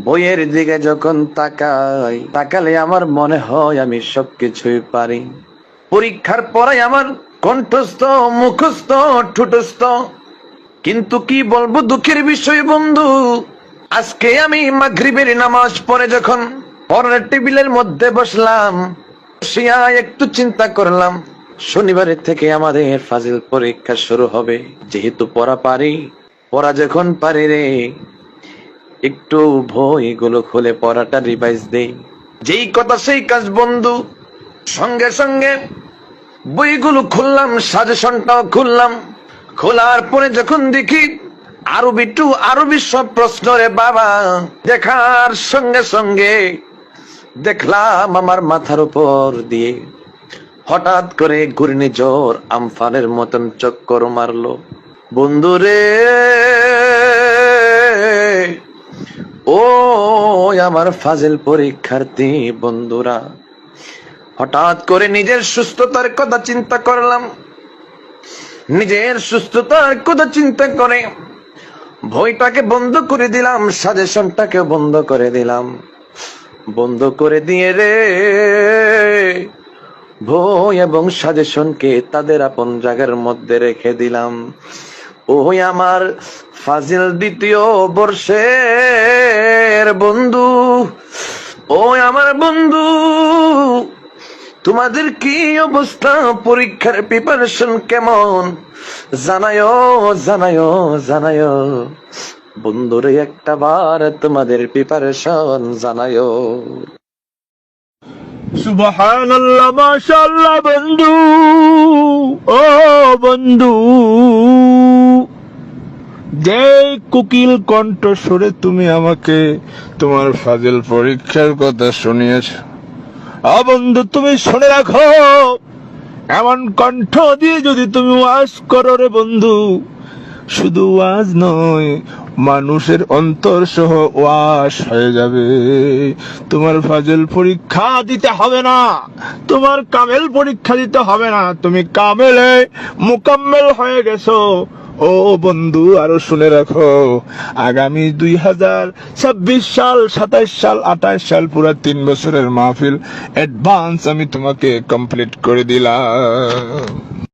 বইয়ের দিকে যখন তাকালে আমার মনে হয় আমি সবকিছুই পারি। পরীক্ষার পড়াই আমার কণ্ঠস্থ, মুখস্থ, ঠোঁটস্থ। কিন্তু কি বলবো দুঃখের বিষয় বন্ধু, আজকে আমি মাগরিবের নামাজ পড়ে যখন পড়ার টেবিলের মধ্যে বসলাম, বসিয়া একটু চিন্তা করলাম শনিবারের থেকে আমাদের ফাজিল পরীক্ষা শুরু হবে। যেহেতু পড়া যখন পারি রে, একটু বইগুলো খুলে পড়াটা রিভাইজ দেই। যেই কথা সেই কাজ বন্ধু, সঙ্গে সঙ্গে বইগুলো খুললাম, সাজেশনটাও খুললাম। খোলার পরে যখন দেখি আরবি সব প্রশ্ন রে বাবা, দেখার সঙ্গে সঙ্গে দেখলাম আমার মাথার উপর দিয়ে হঠাৎ করে ঘূর্ণিঝড় আমফানের মতন চক্কর মারলো। বন্ধুরে, ও আমার ফাজিল পরীক্ষার্থী বন্ধুরা, হঠাৎ করে নিজের সুস্থতার কথা চিন্তা করলাম। নিজের সুস্থতার কথা চিন্তা করে বইটাকে বন্ধ করে দিলাম, সাজেশনটাকে বন্ধ করে দিলাম। বন্ধ করে দিয়ে রে বই এবং সাজেশনকে তাদের আপন জায়গার মধ্যে রেখে দিলাম। ওই আমার ফাজিল দ্বিতীয় বর্ষের বন্ধু, ওই আমার বন্ধু, তোমাদের কি অবস্থা? পরীক্ষার প্রিপারেশন কেমন? জানায়ো জানায়ো জানায়ো বন্ধুরে, একটা বার তোমাদের প্রিপারেশন জানায়ো। সুবহানাল্লাহ, মাশাআল্লাহ বন্ধু। ও বন্ধু, যে কোকিল কণ্ঠ সুরে তুমি আমাকে তোমার ফাজিল পরীক্ষার কথা শুনিয়েছ, বন্ধু তুমি শুনে রাখো, এমন কণ্ঠ দিয়ে যদি তুমি ওয়াজ করো রে বন্ধু, শুধু ওয়াজ নয়, মানুষের অন্তর সহ ওয়াজ হয়ে যাবে। তোমার ফাজিল পরীক্ষা দিতে হবে না, তোমার কামেল পরীক্ষা দিতে হবে না, তুমি কামেলে মুকাম্মেল হয়ে গেছো। ও বন্ধু, আরো শুনে রাখো, আগামী 2026 সাল, 27 সাল, 28 সাল, পুরা 3 বছরের মাহফিল অ্যাডভান্স আমি তোমাকে কমপ্লিট করে দিলাম।